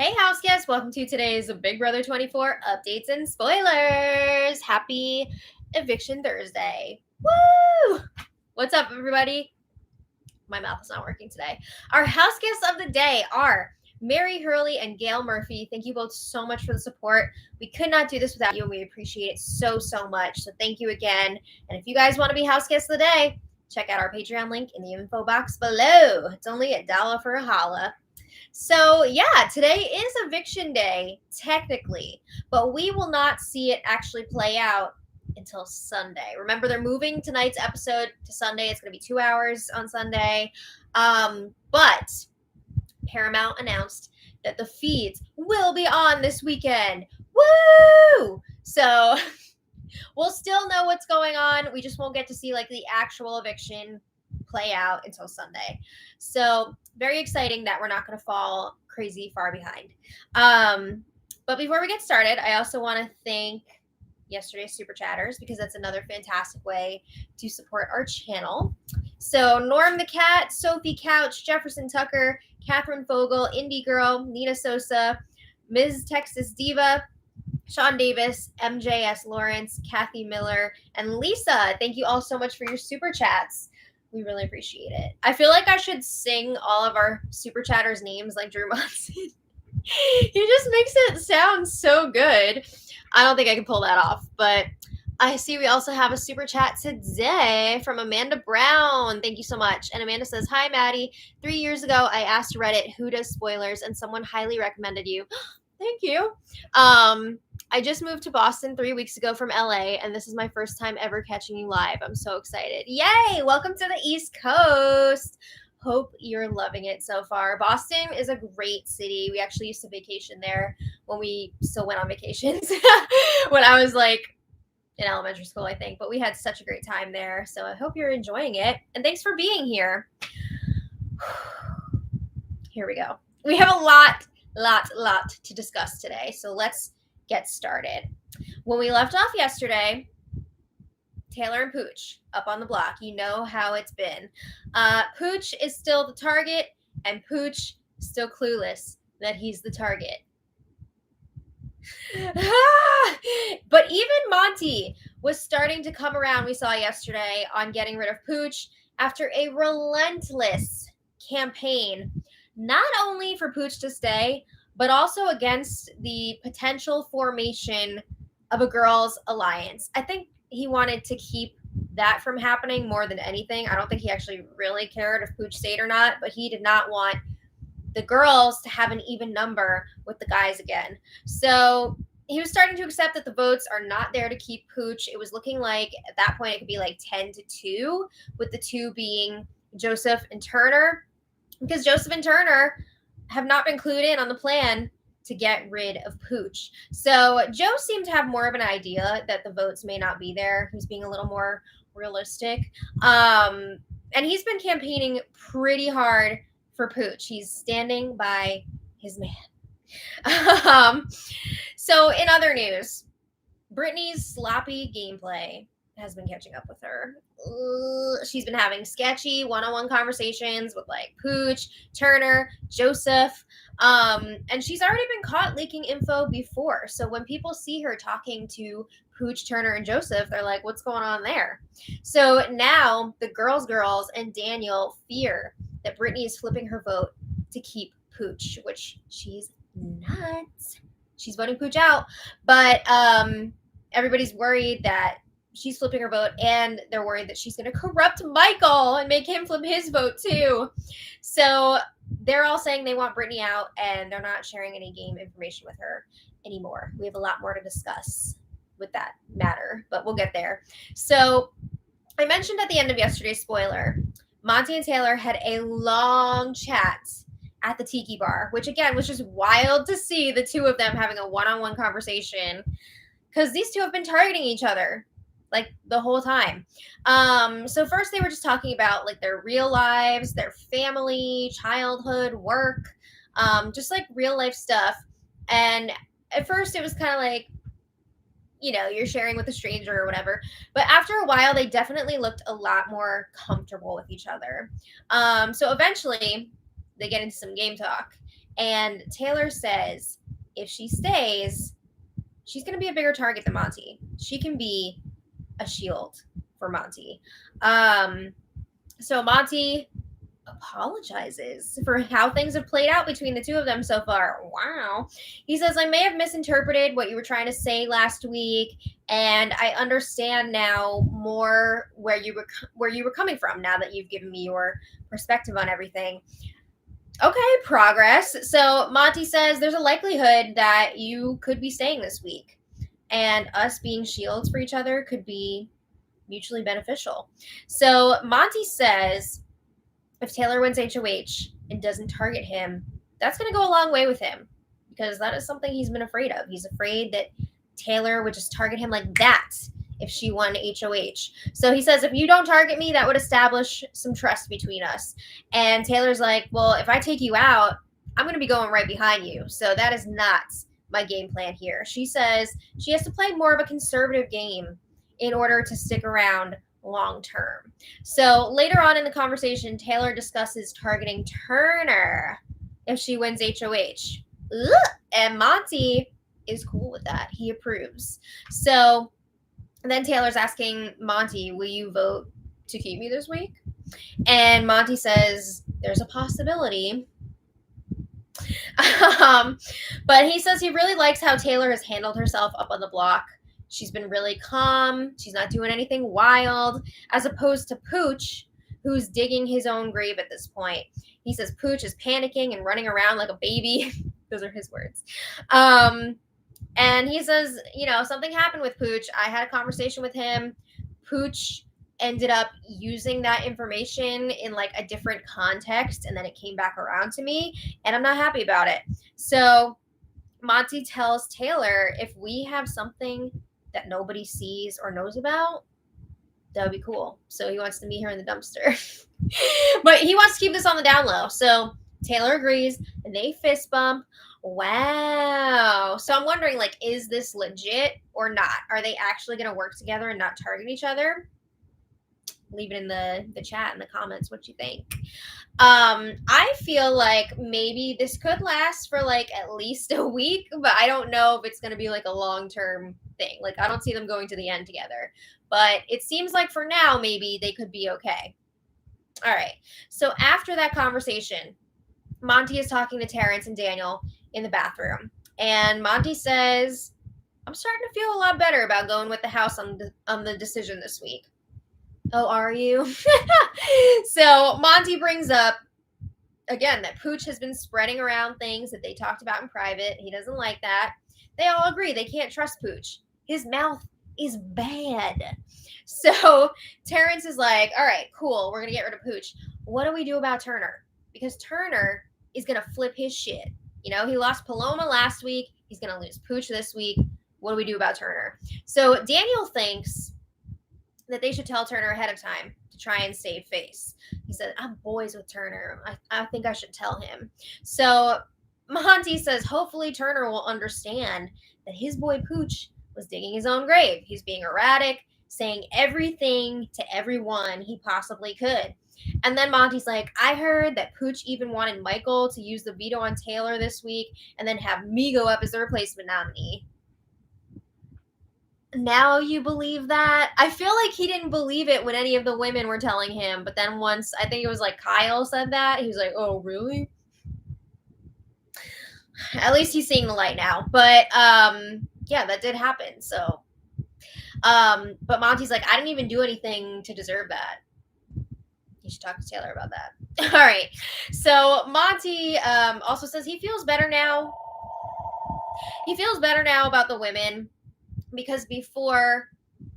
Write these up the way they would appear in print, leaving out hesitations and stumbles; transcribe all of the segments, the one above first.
Hey, house guests, welcome to today's Big Brother 24 updates and spoilers. Happy Eviction Thursday. Woo! What's up, everybody? My mouth is not working today. Our house guests of the day are Mary Hurley and Gail Murphy. Thank you both so much for the support. We could not do this without you, and we appreciate it so much. So thank you again. And if you guys want to be house guests of the day, check out our Patreon link in the info box below. It's only $1 for a holla. So yeah, today is eviction day, technically, but we will not see it actually play out until Sunday. Remember, they're moving tonight's episode to Sunday. It's going to be 2 hours on Sunday. But Paramount announced that the feeds will be on this weekend. Woo! So we'll still know what's going on. We just won't get to see like the actual eviction play out until Sunday. So very exciting that we're not going to fall crazy far behind. But before we get started, I also want to thank yesterday's super chatters because that's another fantastic way to support our channel. So Norm the Cat, Sophie Couch, Jefferson Tucker, Catherine Fogel, Indie Girl, Nina Sosa, Ms. Texas Diva, Sean Davis, MJS Lawrence, Kathy Miller, and Lisa. Thank you all so much for your super chats. We really appreciate it. I feel like I should sing all of our super chatters' names like Drew Monson. He just makes it sound so good. I don't think I can pull that off, but I see we also have a super chat today from Amanda Brown. Thank you so much. And Amanda says, "Hi, Maddie. 3 years ago, I asked Reddit who does spoilers, and someone highly recommended you." Thank you. I just moved to Boston 3 weeks ago from LA, and this is my first time ever catching you live. I'm so excited. Yay! Welcome to the East Coast. Hope you're loving it so far. Boston is a great city. We actually used to vacation there when we still went on vacations when I was like in elementary school, I think. But we had such a great time there. So I hope you're enjoying it. And thanks for being here. Here we go. We have a lot to discuss today. So let's get started. When we left off yesterday, Taylor and Pooch up on the block. You know how it's been. Pooch is still the target, and Pooch still clueless that he's the target. But even Monty was starting to come around, we saw yesterday, on getting rid of Pooch after a relentless campaign, not only for Pooch to stay, but also against the potential formation of a girls' alliance. I think he wanted to keep that from happening more than anything. I don't think he actually really cared if Pooch stayed or not, but he did not want the girls to have an even number with the guys again. So he was starting to accept that the votes are not there to keep Pooch. It was looking like at that point it could be like 10-2, with the two being Joseph and Turner, because Joseph and Turner have not been clued in on the plan to get rid of Pooch. So Joe seemed to have more of an idea that the votes may not be there. He's being a little more realistic. And he's been campaigning pretty hard for Pooch. He's standing by his man. So in other news, Brittany's sloppy gameplay has been catching up with her. She's been having sketchy one-on-one conversations with like Pooch, Turner, Joseph, and she's already been caught leaking info before. So when people see her talking to Pooch, Turner, and Joseph, they're like, what's going on there? So now the girls and Daniel fear that Brittany is flipping her vote to keep Pooch, which she's not. She's voting Pooch out, but everybody's worried that she's flipping her vote, and they're worried that she's going to corrupt Michael and make him flip his vote too. So they're all saying they want Brittany out, and they're not sharing any game information with her anymore. We have a lot more to discuss with that matter, but we'll get there. So I mentioned at the end of yesterday's spoiler, Monty and Taylor had a long chat at the Tiki Bar, which again was just wild to see the two of them having a one-on-one conversation, because these two have been targeting each other like the whole time. So first they were just talking about like their real lives, their family, childhood, work, just like real life stuff. And at first it was kind of like, you know, you're sharing with a stranger or whatever. But after a while, they definitely looked a lot more comfortable with each other. So eventually they get into some game talk. And Taylor says if she stays, she's going to be a bigger target than Monty. She can be a shield for Monty. So Monty apologizes for how things have played out between the two of them so far. Wow. He says, I may have misinterpreted what you were trying to say last week, and I understand now more where you were coming from now that you've given me your perspective on everything. Okay, progress. So Monty says there's a likelihood that you could be staying this week, and us being shields for each other could be mutually beneficial. So Monty says if Taylor wins HOH and doesn't target him, that's going to go a long way with him, because that is something he's been afraid of. He's afraid that Taylor would just target him like that if she won HOH. So he says, if you don't target me, that would establish some trust between us. And Taylor's like, well, if I take you out, I'm going to be going right behind you. So that is not my game plan here. She says she has to play more of a conservative game in order to stick around long term. So later on in the conversation, Taylor discusses targeting Turner if she wins HOH. And Monty is cool with that. He approves. So then Taylor's asking Monty, will you vote to keep me this week? And Monty says there's a possibility. But he says he really likes how Taylor has handled herself up on the block. She's been really calm. She's not doing anything wild, as opposed to Pooch, who's digging his own grave at this point. He says Pooch is panicking and running around like a baby. Those are his words. And he says, something happened with Pooch. I had a conversation with him. Pooch ended up using that information in like a different context, and then it came back around to me, and I'm not happy about it. So Monty tells Taylor, if we have something that nobody sees or knows about, that would be cool. So he wants to meet her in the dumpster. But he wants to keep this on the down low. So Taylor agrees, and they fist bump. Wow. So I'm wondering, is this legit or not? Are they actually going to work together and not target each other? Leave it in the chat in the comments what you think. I feel like maybe this could last for at least a week, but I don't know if it's going to be a long-term thing. I don't see them going to the end together, but it seems like for now, maybe they could be okay. All right. So after that conversation, Monty is talking to Terrence and Daniel in the bathroom, and Monty says, I'm starting to feel a lot better about going with the house on the decision this week. Oh, are you? So Monty brings up, again, that Pooch has been spreading around things that they talked about in private. He doesn't like that. They all agree they can't trust Pooch. His mouth is bad. So Terrence is like, all right, cool. We're going to get rid of Pooch. What do we do about Turner? Because Turner is going to flip his shit. He lost Paloma last week. He's going to lose Pooch this week. What do we do about Turner? So Daniel thinks that they should tell Turner ahead of time to try and save face. He said, I'm boys with Turner. I think I should tell him. So Monty says, hopefully Turner will understand that his boy Pooch was digging his own grave. He's being erratic, saying everything to everyone he possibly could. And then Monty's like, I heard that Pooch even wanted Michael to use the veto on Taylor this week and then have me go up as the replacement nominee. Now you believe that? I feel like he didn't believe it when any of the women were telling him, but then once, I think it was Kyle said that, he was like, oh, really? At least he's seeing the light now. But, yeah, that did happen, so. But Monty's like, I didn't even do anything to deserve that. You should talk to Taylor about that. All right. So Monty also says he feels better now. He feels better now about the women, because before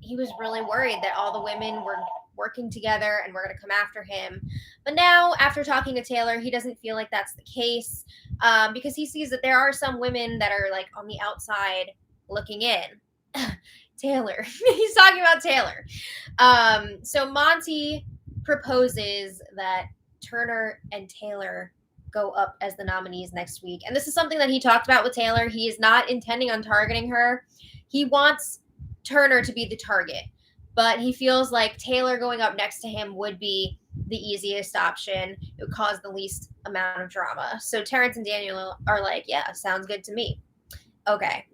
he was really worried that all the women were working together and were going to come after him. But now, after talking to Taylor, he doesn't feel like that's the case, because he sees that there are some women that are on the outside looking in. Taylor. He's talking about Taylor. So Monty proposes that Turner and Taylor go up as the nominees next week. And this is something that he talked about with Taylor. He is not intending on targeting her. He wants Turner to be the target, but he feels like Taylor going up next to him would be the easiest option. It would cause the least amount of drama. So Terrence and Daniel are like, yeah, sounds good to me. Okay.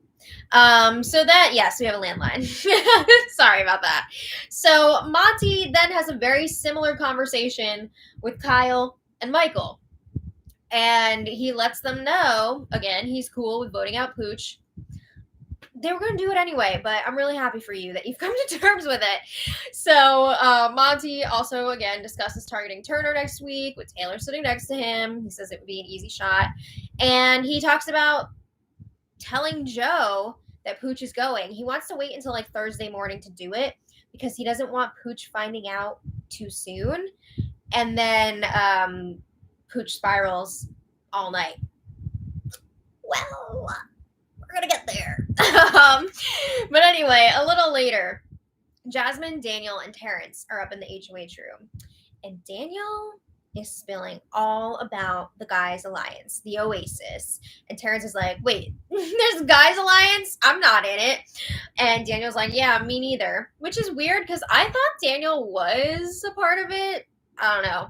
So that, yes, we have a landline. Sorry about that. So Monty then has a very similar conversation with Kyle and Michael. And he lets them know, again, he's cool with voting out Pooch. They were going to do it anyway, but I'm really happy for you that you've come to terms with it. So Monty also, again, discusses targeting Turner next week with Taylor sitting next to him. He says it would be an easy shot. And he talks about telling Joe that Pooch is going. He wants to wait until like Thursday morning to do it because he doesn't want Pooch finding out too soon. And then Pooch spirals all night. Well, we're going to get there. But anyway, a little later, Jasmine, Daniel, and Terrence are up in the HOH room. And Daniel is spilling all about the Guys Alliance, the Oasis. And Terrence is like, wait, there's Guys Alliance? I'm not in it. And Daniel's like, yeah, me neither. Which is weird because I thought Daniel was a part of it. I don't know.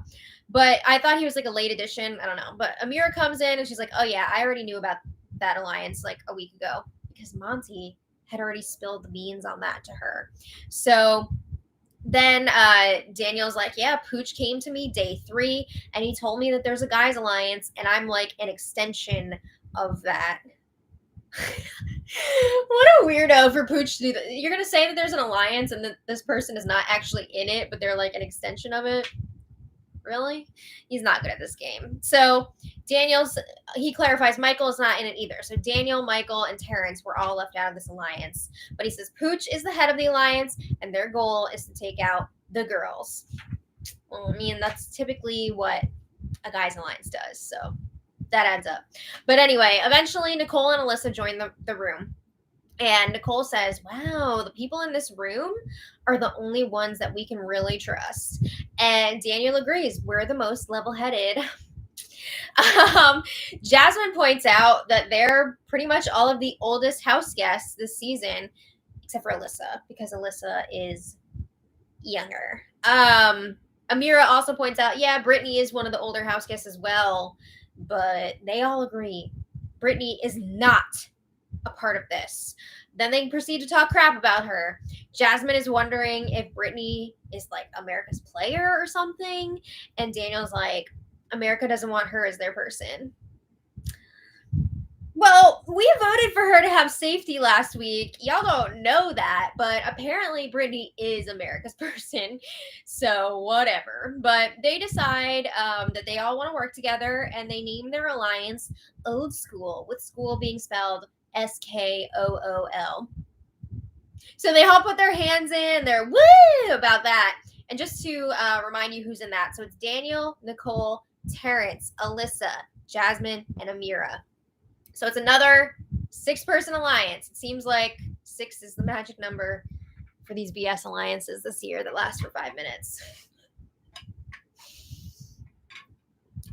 But I thought he was like a late addition. I don't know. But Amira comes in and she's like, oh yeah, I already knew about that alliance like a week ago. Because Monty had already spilled the beans on that to her. So then Daniel's like, yeah, Pooch came to me day 3 and he told me that there's a Guys Alliance and I'm like an extension of that. What a weirdo for Pooch to do that. You're going to say that there's an alliance and that this person is not actually in it, but they're like an extension of it? Really? He's not good at this game. So he clarifies Michael is not in it either. So Daniel, Michael, and Terrence were all left out of this alliance. But he says Pooch is the head of the alliance, and their goal is to take out the girls. Well, I mean, that's typically what a Guys Alliance does. So that adds up. But anyway, eventually Nicole and Alyssa join the room. And Nicole says, wow, the people in this room are the only ones that we can really trust. And Daniel agrees. We're the most level-headed. Jasmine points out that they're pretty much all of the oldest house guests this season, except for Alyssa, because Alyssa is younger. Amira also points out, yeah, Brittany is one of the older house guests as well, but they all agree Brittany is not a part of this. Then they proceed to talk crap about her. Jasmine is wondering if Brittany is like America's player or something. And Daniel's like, America doesn't want her as their person. Well, we voted for her to have safety last week. Y'all don't know that, but apparently Brittany is America's person. So whatever. But they decide that they all want to work together and they name their alliance Old School, with school being spelled SKOOL. So they all put their hands in. They're woo about that. And just to remind you who's in that. So it's Daniel, Nicole, Terrence, Alyssa, Jasmine, and Amira. So it's another 6-person alliance. It seems like 6 is the magic number for these BS alliances this year that last for 5 minutes.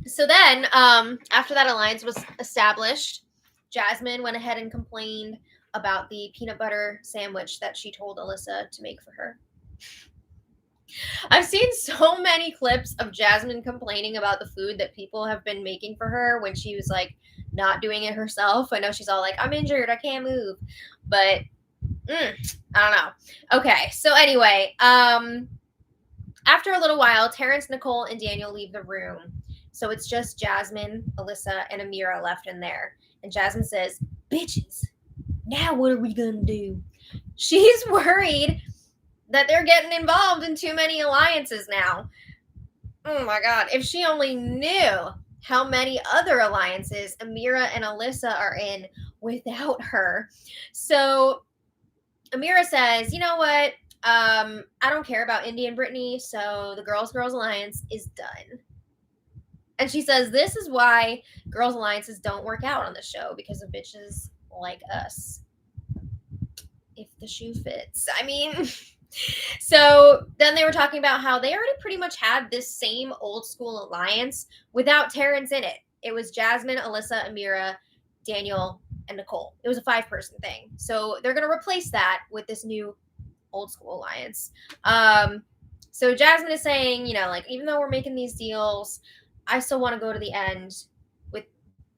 So then, after that alliance was established, Jasmine went ahead and complained about the peanut butter sandwich that she told Alyssa to make for her. I've seen so many clips of Jasmine complaining about the food that people have been making for her when she was like not doing it herself. I know she's all like, I'm injured, I can't move. But I don't know. Okay, so anyway, after a little while, Terrence, Nicole, and Daniel leave the room. So it's just Jasmine, Alyssa, and Amira left in there. And Jasmine says, bitches, now what are we going to do? She's worried that they're getting involved in too many alliances now. Oh my God. If she only knew how many other alliances Amira and Alyssa are in without her. So Amira says, you know what? I don't care about Indy and Brittany, so the Girls Alliance is done. And she says this is why Girls Alliances don't work out on the show, because of bitches like us. If the shoe fits. I mean, so then they were talking about how they already pretty much had this same old school alliance without Terrence in it. It was Jasmine, Alyssa, Amira, Daniel, and Nicole. It was a 5-person thing. So they're going to replace that with this new old school alliance. So Jasmine is saying, like, even though we're making these deals, I still want to go to the end with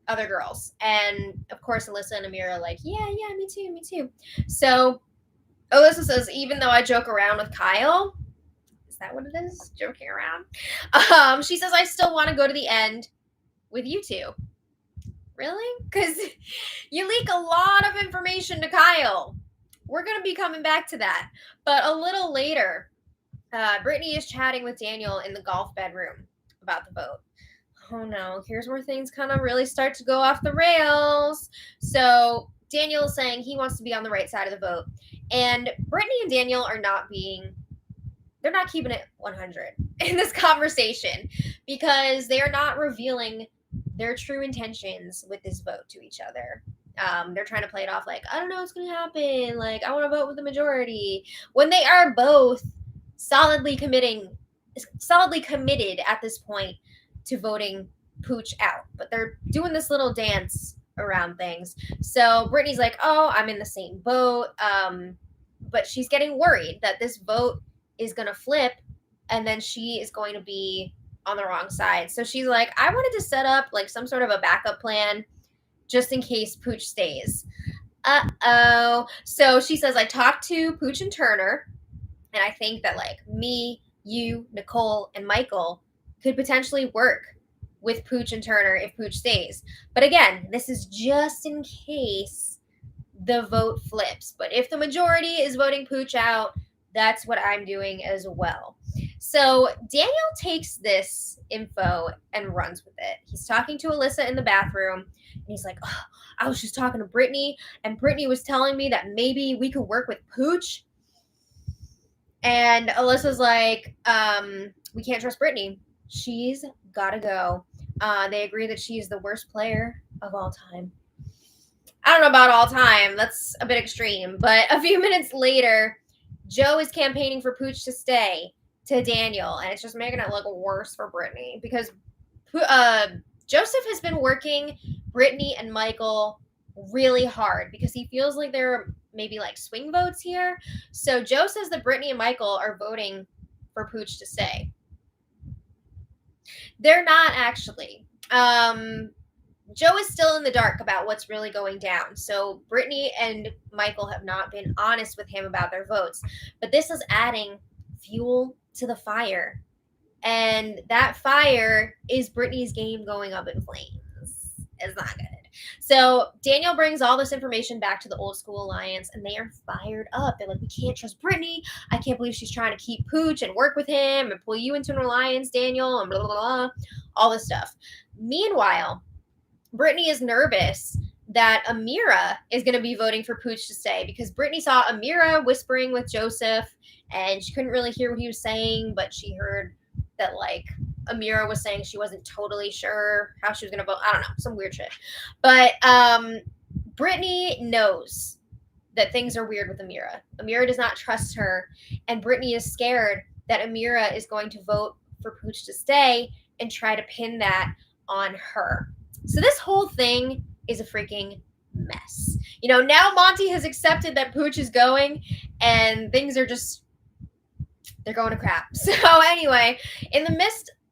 other girls. And of course, Alyssa and Amira are like, yeah, me too. So Alyssa says, even though I joke around with Kyle, is that what it is? Joking around? She says, I still want to go to the end with you two. Really? Because you leak a lot of information to Kyle. We're going to be coming back to that. But a little later, Brittany is chatting with Daniel in the golf bedroom about the vote. Oh no, here's where things kind of really start to go off the rails. So Daniel is saying he wants to be on the right side of the vote. And Brittany and Daniel are they're not keeping it 100 in this conversation because they are not revealing their true intentions with this vote to each other. They're trying to play it off like, I don't know what's going to happen. Like, I want to vote with the majority. When they are both solidly committed at this point to voting Pooch out. But they're doing this little dance around things. So Brittany's like, oh, I'm in the same boat. But she's getting worried that this vote is going to flip and then she is going to be on the wrong side. So she's like, I wanted to set up like some sort of a backup plan just in case Pooch stays. Uh-oh. So she says, I talked to Pooch and Turner, and I think that like me, you, Nicole, and Michael could potentially work with Pooch and Turner if Pooch stays. But again, this is just in case the vote flips. But if the majority is voting Pooch out, that's what I'm doing as well. So Daniel takes this info and runs with it. He's talking to Alyssa in the bathroom, and he's like, oh, I was just talking to Brittany, and Brittany was telling me that maybe we could work with Pooch. And Alyssa's like, we can't trust Brittany. She's got to go. They agree that she's the worst player of all time. I don't know about all time. That's a bit extreme. But a few minutes later, Joe is campaigning for Pooch to stay to Daniel. And it's just making it look worse for Brittany. Because Joseph has been working Brittany and Michael really hard. Because he feels like there are maybe like swing votes here. So Joe says that Brittany and Michael are voting for Pooch to stay. They're not actually. Joe is still in the dark about what's really going down. So Brittany and Michael have not been honest with him about their votes. But this is adding fuel to the fire. And that fire is Brittany's game going up in flames. It's not good. So Daniel brings all this information back to the Old School Alliance, and they are fired up. They're like, we can't trust Brittany. I can't believe she's trying to keep Pooch and work with him and pull you into an alliance, Daniel, and blah, blah, blah, all this stuff. Meanwhile, Brittany is nervous that Amira is going to be voting for Pooch to stay because Brittany saw Amira whispering with Joseph, and she couldn't really hear what he was saying, but she heard that, like, Amira was saying she wasn't totally sure how she was going to vote. I don't know, some weird shit. But Brittany knows that things are weird with Amira. Amira does not trust her, and Brittany is scared that Amira is going to vote for Pooch to stay and try to pin that on her. So this whole thing is a freaking mess. Now Monty has accepted that Pooch is going, and things are just, they're going to crap. So anyway, in the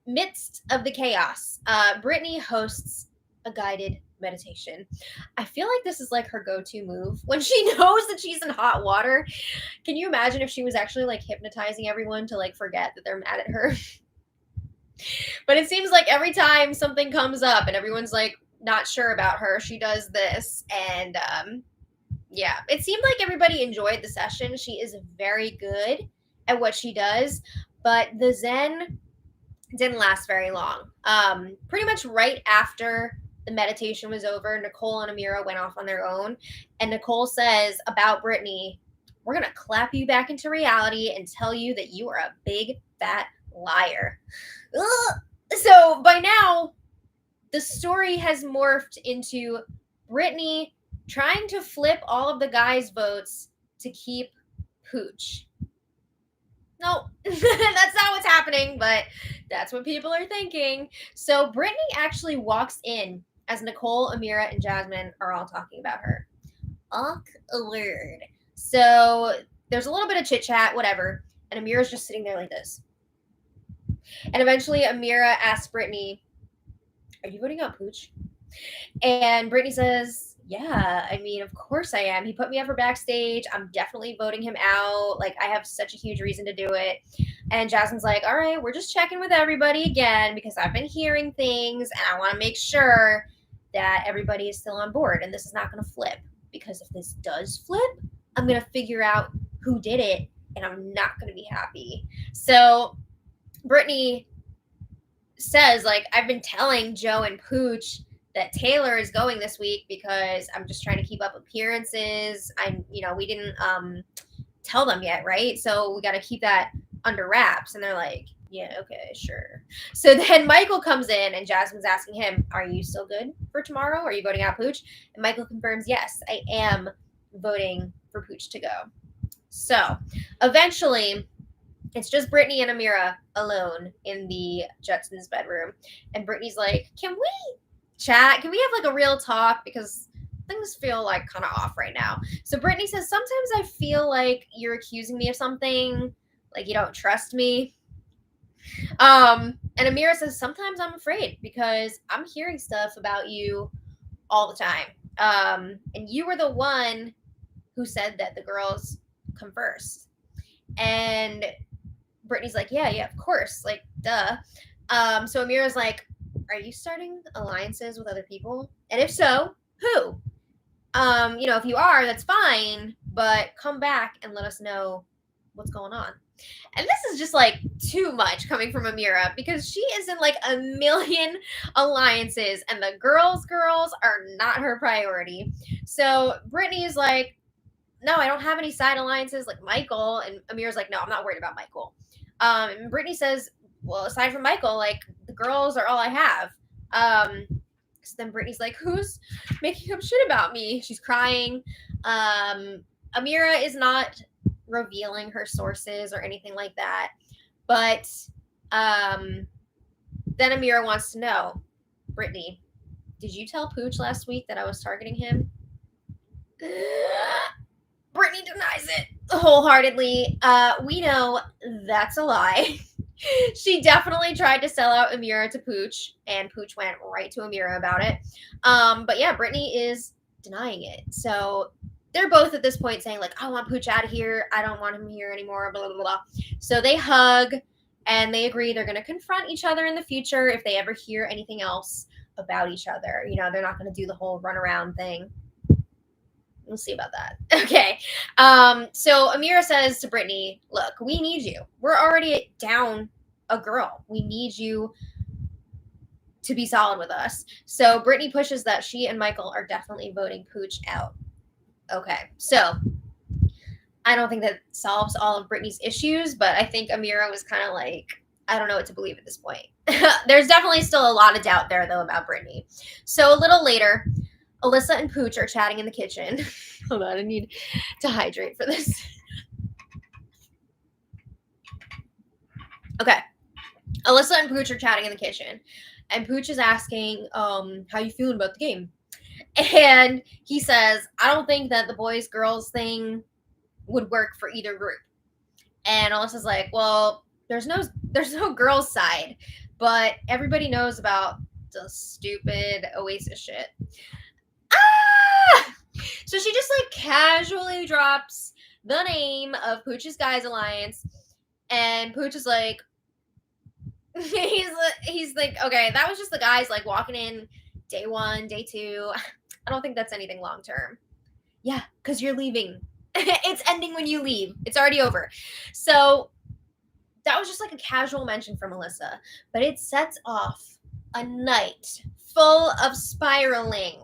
midst of the chaos, Brittany hosts a guided meditation. I feel like this is like her go-to move when she knows that she's in hot water. Can you imagine if she was actually like hypnotizing everyone to like forget that they're mad at her? But it seems like every time something comes up and everyone's like not sure about her, she does this. And yeah, it seemed like everybody enjoyed the session. She is very good at what she does, but the Zen didn't last very long. Pretty much right after the meditation was over, Nicole and Amira went off on their own. And Nicole says about Brittany, we're going to clap you back into reality and tell you that you are a big, fat liar. Ugh. So by now, the story has morphed into Brittany trying to flip all of the guys' votes to keep Pooch. No, that's not what's happening, but that's what people are thinking. So Brittany actually walks in as Nicole, Amira, and Jasmine are all talking about her. Awkward. So there's a little bit of chit-chat, whatever, and Amira's just sitting there like this. And eventually Amira asks Brittany, are you voting out Pooch? And Brittany says, yeah, I mean, of course I am. He put me up for backstage. I'm definitely voting him out. Like, I have such a huge reason to do it. And Jasmine's like, all right, we're just checking with everybody again because I've been hearing things and I want to make sure that everybody is still on board and this is not going to flip. Because if this does flip, I'm going to figure out who did it and I'm not going to be happy. So Brittany says, like, I've been telling Joe and Pooch that Taylor is going this week because I'm just trying to keep up appearances. We didn't tell them yet, right? So we got to keep that under wraps. And they're like, yeah, okay, sure. So then Michael comes in and Jasmine's asking him, are you still good for tomorrow? Are you voting out Pooch? And Michael confirms, yes, I am voting for Pooch to go. So eventually it's just Brittany and Amira alone in the Judson's bedroom. And Brittany's like, can we chat? Can we have like a real talk? Because things feel like kind of off right now. So Brittany says, sometimes I feel like you're accusing me of something, like you don't trust me. And Amira says, sometimes I'm afraid because I'm hearing stuff about you all the time. And you were the one who said that the girls come first. And Brittany's like, yeah, of course. Like, duh. So Amira's like, are you starting alliances with other people? And if so, who? If you are, that's fine, but come back and let us know what's going on. And this is just like too much coming from Amira because she is in like a million alliances and the girls are not her priority. So Brittany is like, no, I don't have any side alliances like Michael. And Amira's like, no, I'm not worried about Michael. And Brittany says, well, aside from Michael, like the girls are all I have. So then Brittany's like, who's making up shit about me? She's crying. Amira is not revealing her sources or anything like that. But then Amira wants to know, Brittany, did you tell Pooch last week that I was targeting him? Brittany denies it wholeheartly. We know that's a lie. She definitely tried to sell out Amira to Pooch, and Pooch went right to Amira about it. But yeah, Brittany is denying it. So they're both at this point saying, like, I want Pooch out of here. I don't want him here anymore, blah, blah, blah. So they hug, and they agree they're going to confront each other in the future if they ever hear anything else about each other. They're not going to do the whole runaround thing. We'll see about that. Okay. So Amira says to Brittany, look, we need you. We're already down a girl. We need you to be solid with us. So Brittany pushes that she and Michael are definitely voting Pooch out. Okay. So I don't think that solves all of Brittany's issues, but I think Amira was kind of like, I don't know what to believe at this point. There's definitely still a lot of doubt there, though, about Brittany. So a little later, Alyssa and Pooch are chatting in the kitchen. Hold on, I need to hydrate for this. Okay. Alyssa and Pooch are chatting in the kitchen. And Pooch is asking, how you feeling about the game? And he says, I don't think that the boys-girls thing would work for either group. And Alyssa's like, well, there's no girls' side. But everybody knows about the stupid Oasis shit. So she just like casually drops the name of Pooch's Guys Alliance, and Pooch is like, he's like, okay, that was just the guys like walking in day 1, day 2. I don't think that's anything long term. Yeah, because you're leaving. It's ending when you leave. It's already over. So that was just like a casual mention from Alyssa, but it sets off a night full of spiraling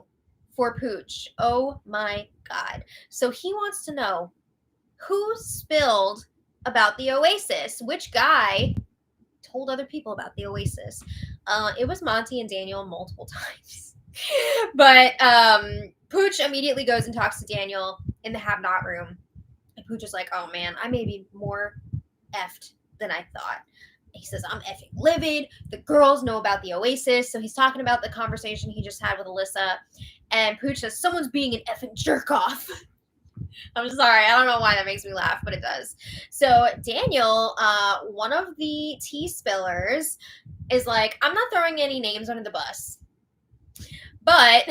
for Pooch. Oh my God. So he wants to know who spilled about the Oasis. Which guy told other people about the Oasis? It was Monty and Daniel multiple times. But Pooch immediately goes and talks to Daniel in the have-not room. And Pooch is like, oh man, I may be more effed than I thought. He says, I'm effing livid. The girls know about the Oasis. So he's talking about the conversation he just had with Alyssa. And Pooch says, someone's being an effing jerk off. I'm sorry. I don't know why that makes me laugh, but it does. So Daniel, one of the tea spillers, is like, I'm not throwing any names under the bus, but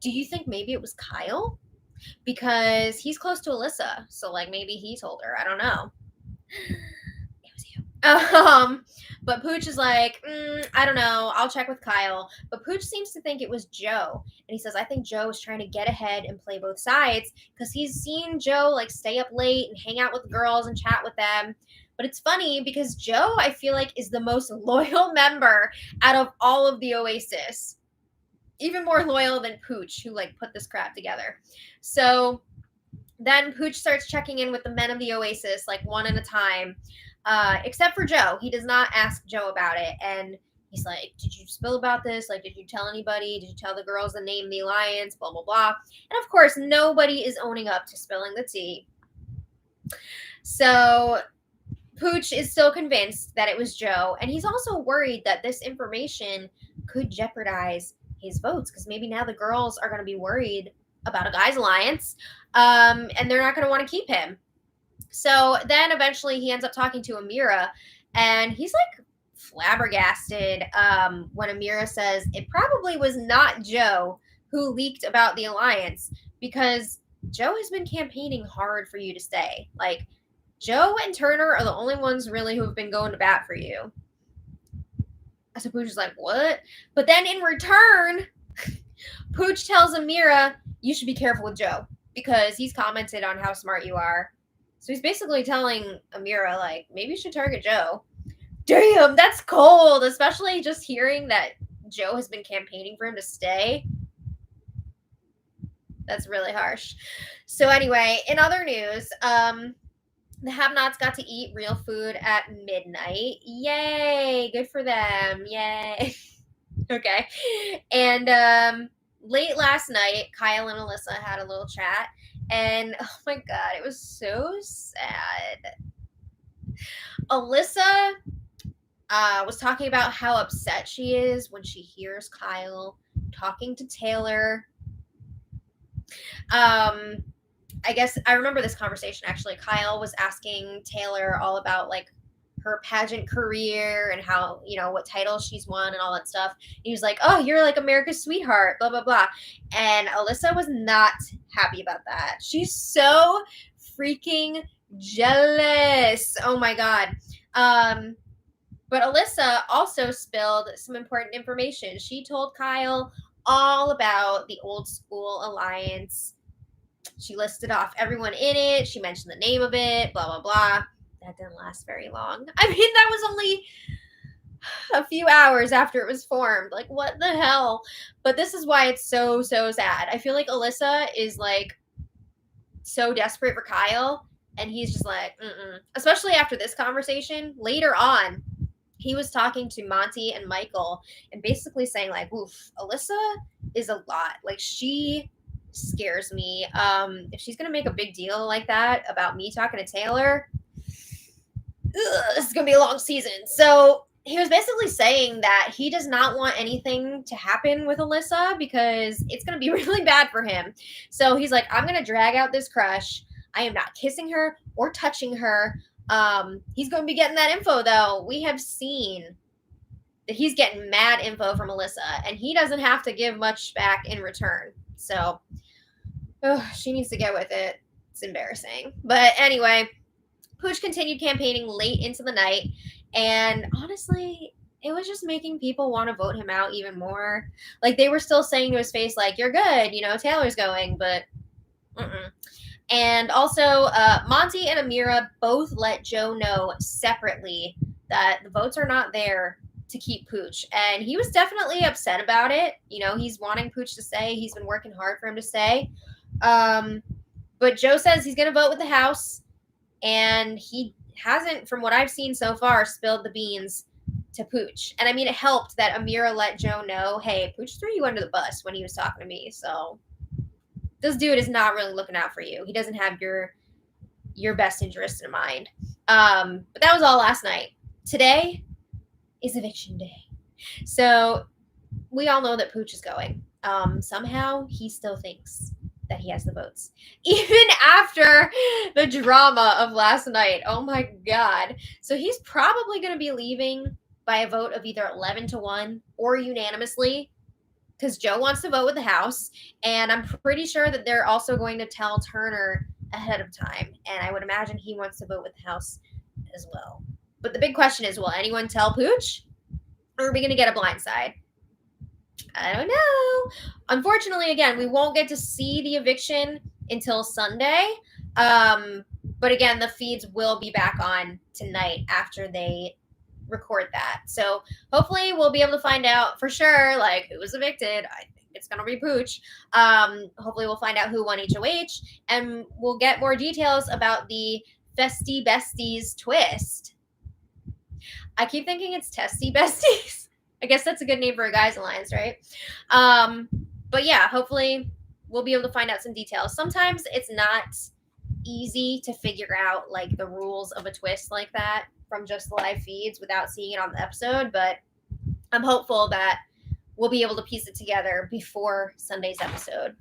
do you think maybe it was Kyle? Because he's close to Alyssa, so like maybe he told her. I don't know. It was you. But Pooch is like, I don't know. I'll check with Kyle. But Pooch seems to think it was Joe, and he says, I think Joe is trying to get ahead and play both sides because he's seen Joe like stay up late and hang out with the girls and chat with them. But it's funny because Joe, I feel like, is the most loyal member out of all of the Oasis. Even more loyal than Pooch, who like put this crap together. So then Pooch starts checking in with the men of the Oasis, like one at a time, except for Joe. He does not ask Joe about it. And he's like, did you spill about this? Like, did you tell anybody? Did you tell the girls the name of the alliance? Blah, blah, blah. And of course, nobody is owning up to spilling the tea. So Pooch is still convinced that it was Joe. And he's also worried that this information could jeopardize his votes because maybe now the girls are going to be worried about a guy's alliance, and they're not going to want to keep him. So then eventually he ends up talking to Amira, and he's like flabbergasted when Amira says it probably was not Joe who leaked about the alliance because Joe has been campaigning hard for you to stay. Like, Joe and Turner are the only ones really who have been going to bat for you. So Pooch is like, what? But then in return, Pooch tells Amira, you should be careful with Joe because he's commented on how smart you are. So he's basically telling Amira, like, maybe you should target Joe. Damn, that's cold, especially just hearing that Joe has been campaigning for him to stay. That's really harsh. So anyway, in other news, the have-nots got to eat real food at midnight. Yay! Good for them. Yay. Okay. And late last night, Kyle and Alyssa had a little chat. And oh my God, it was so sad. Alyssa was talking about how upset she is when she hears Kyle talking to Taylor. I guess I remember this conversation actually. Kyle was asking Taylor all about like her pageant career and how, you know, what titles she's won and all that stuff. He was like, oh, you're like America's sweetheart, blah, blah, blah. And Alyssa was not happy about that. She's so freaking jealous. Oh my God. But Alyssa also spilled some important information. She told Kyle all about the old school alliance. She listed off everyone in it. She mentioned the name of it, blah, blah, blah. That didn't last very long. I mean, that was only a few hours after it was formed. Like, what the hell? But this is why it's so, so sad. I feel like Alyssa is, like, so desperate for Kyle, and he's just like, Especially after this conversation. Later on, he was talking to Monty and Michael and basically saying, like, oof, Alyssa is a lot. Like, she scares me. If she's gonna make a big deal like that about me talking to Taylor, this is gonna be a long season. So he was basically saying that he does not want anything to happen with Alyssa because it's gonna be really bad for him. So he's like, I'm gonna drag out this crush. I am not kissing her or touching her. He's gonna be getting that info though. We have seen that he's getting mad info from Alyssa, and he doesn't have to give much back in return. So she needs to get with it. It's embarrassing. But anyway, Pooch continued campaigning late into the night, and honestly, it was just making people want to vote him out even more. Like, they were still saying to his face, like, you're good, you know, Taylor's going, but And also, Monty and Amira both let Joe know separately that the votes are not there to keep Pooch. And he was definitely upset about it. You know, he's wanting Pooch to stay. He's been working hard for him to stay. But Joe says he's going to vote with the House. And he hasn't, from what I've seen so far, spilled the beans to Pooch. And I mean, it helped that Amira let Joe know, hey, Pooch threw you under the bus when he was talking to me. So this dude is not really looking out for you. He doesn't have your best interest in mind. But that was all last night. Today is eviction day. So we all know that Pooch is going. Somehow he still thinks that he has the votes. Even after the drama of last night. Oh my God. So he's probably going to be leaving by a vote of either 11-1 or unanimously, because Joe wants to vote with the House. And I'm pretty sure that they're also going to tell Turner ahead of time. And I would imagine he wants to vote with the House as well. But the big question is, will anyone tell Pooch? Or are we going to get a blindside? I don't know. Unfortunately, again, we won't get to see the eviction until Sunday. But again, the feeds will be back on tonight after they record that. So hopefully we'll be able to find out for sure, like, who was evicted. I think it's going to be Pooch. Hopefully we'll find out who won HOH, and we'll get more details about the Festy Besties twist. I keep thinking it's Testy Besties. I guess that's a good name for a guys alliance, right? But yeah, hopefully we'll be able to find out some details. Sometimes it's not easy to figure out like the rules of a twist like that from just live feeds without seeing it on the episode, but I'm hopeful that we'll be able to piece it together before Sunday's episode.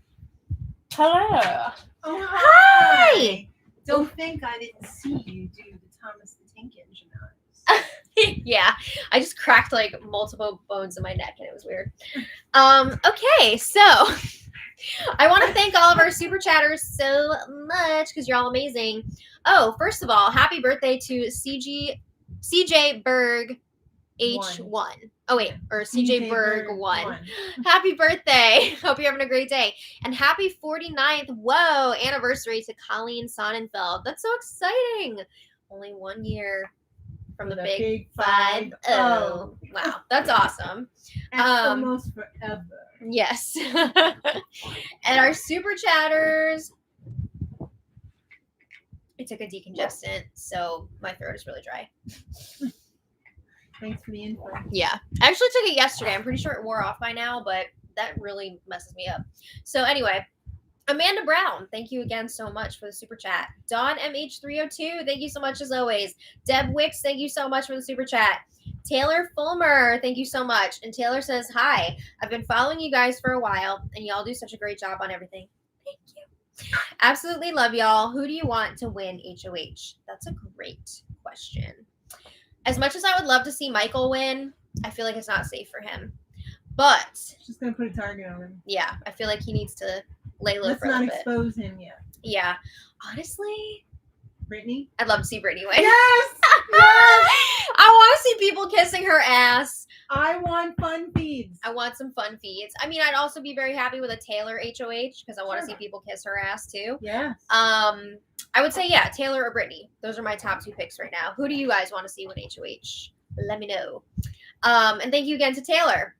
Hello. Oh, Hi! Don't think I didn't see you do the Thomas the Tank Engine eyes. Yeah, I just cracked like multiple bones in my neck and it was weird. Okay, so I want to thank all of our super chatters so much because you're all amazing. Oh, first of all, happy birthday to CJ Berg H1. Oh wait, or CJ Berg 1. Happy birthday. Hope you're having a great day. And happy 49th, whoa, anniversary to Colleen Sonnenfeld. That's so exciting. Only 1 year from the big 5-0. Wow, that's awesome. Almost forever. Yes. And our super chatters. I took a decongestant, so my throat is really dry. Thanks for the info. Yeah. I actually took it yesterday. I'm pretty sure it wore off by now, but that really messes me up. So anyway, Amanda Brown, thank you again so much for the super chat. Dawn MH302, thank you so much as always. Deb Wicks, thank you so much for the super chat. Taylor Fulmer, thank you so much. And Taylor says, hi, I've been following you guys for a while, and y'all do such a great job on everything. Thank you. Absolutely love y'all. Who do you want to win HOH? That's a great question. As much as I would love to see Michael win, I feel like it's not safe for him. But Just gonna put a target on him. yeah, I feel like he needs to lay low Let's for a not little bit. expose him yet. Yeah. Honestly, Brittany? I'd love to see Brittany win. Yes! I want to see people kissing her ass. I want fun feeds. I want some fun feeds. I mean, I'd also be very happy with a Taylor HOH because I want to see people kiss her ass too. Yes. I would say, yeah, Taylor or Brittany. Those are my top 2 picks right now. Who do you guys want to see with HOH? Let me know. And thank you again to Taylor.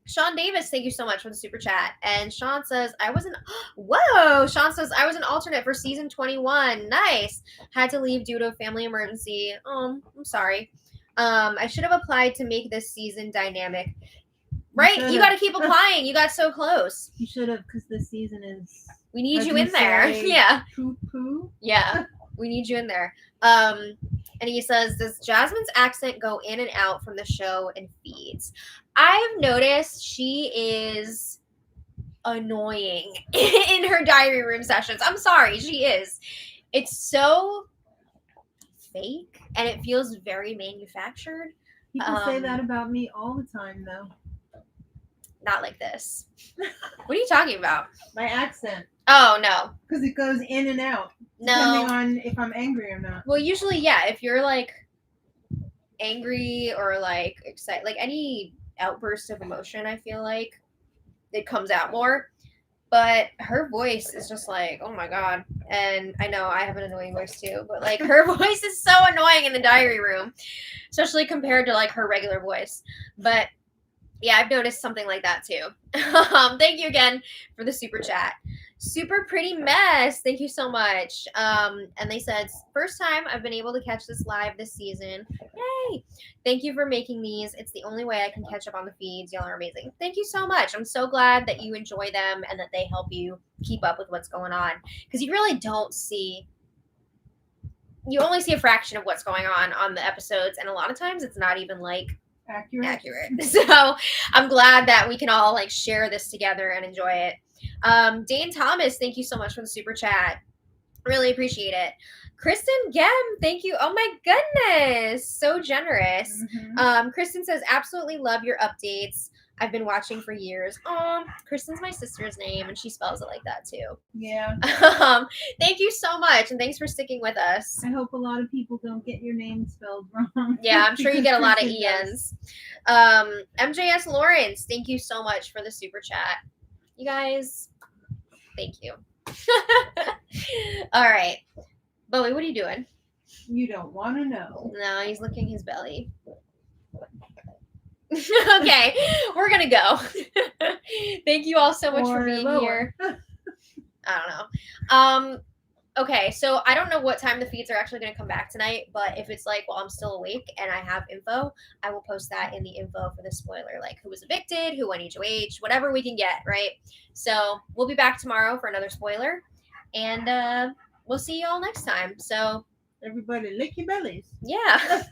Sean Davis, thank you so much for the super chat. And Sean says, Sean says, I was an alternate for season 21. Nice. Had to leave due to a family emergency. Oh, I'm sorry. I should have applied to make this season dynamic. Right? You got to keep applying. You got so close. You should have, because this season is... We need you in there. Yeah. Poo-poo. Yeah. We need you in there. And he says, does Jasmine's accent go in and out from the show and feeds? I've noticed she is annoying in her diary room sessions. I'm sorry, she is. It's so fake and it feels very manufactured. People say that about me all the time, though. Not like this. What are you talking about? My accent. Oh, no. Because it goes in and out. No. Depending on if I'm angry or not. Well, usually, yeah. If you're, like, angry or, like, excited, like, any outburst of emotion, I feel like it comes out more. But her voice is just like, oh, my God. And I know I have an annoying voice, too. But, like, her voice is so annoying in the diary room. Especially compared to, like, her regular voice. But... yeah, I've noticed something like that too. Thank you again for the super chat. Super pretty mess. Thank you so much. And they said, first time I've been able to catch this live this season. Yay. Thank you for making these. It's the only way I can catch up on the feeds. Y'all are amazing. Thank you so much. I'm so glad that you enjoy them and that they help you keep up with what's going on. Because you really don't see... you only see a fraction of what's going on the episodes. And a lot of times it's not even like accurate. So I'm glad that we can all like share this together and enjoy it. Dane Thomas, thank you so much for the super chat. Really appreciate it. Kristen Gem, thank you. Oh my goodness, so generous. Kristen says, absolutely love your updates. I've been watching for years. Kristen's my sister's name, and she spells it like that too. Yeah. Thank you so much, and thanks for sticking with us. I hope a lot of people don't get your name spelled wrong. Yeah, I'm sure you get a lot of Kristen does. ENs. MJS Lawrence, thank you so much for the super chat. You guys, thank you. All right. Bowie, what are you doing? You don't want to know. No, he's licking his belly. Okay, we're gonna go. Thank you all so much for Or being lower. here. I don't know. Okay, so I don't know what time the feeds are actually going to come back tonight, but if it's like, well, I'm still awake and I have info, I will post that in the info for the spoiler, like who was evicted, who went HOH, whatever we can get, right? So we'll be back tomorrow for another spoiler, and we'll see you all next time. So Everybody lick your bellies. yeah.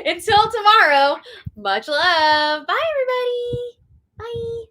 Until tomorrow, much love. Bye, everybody. Bye.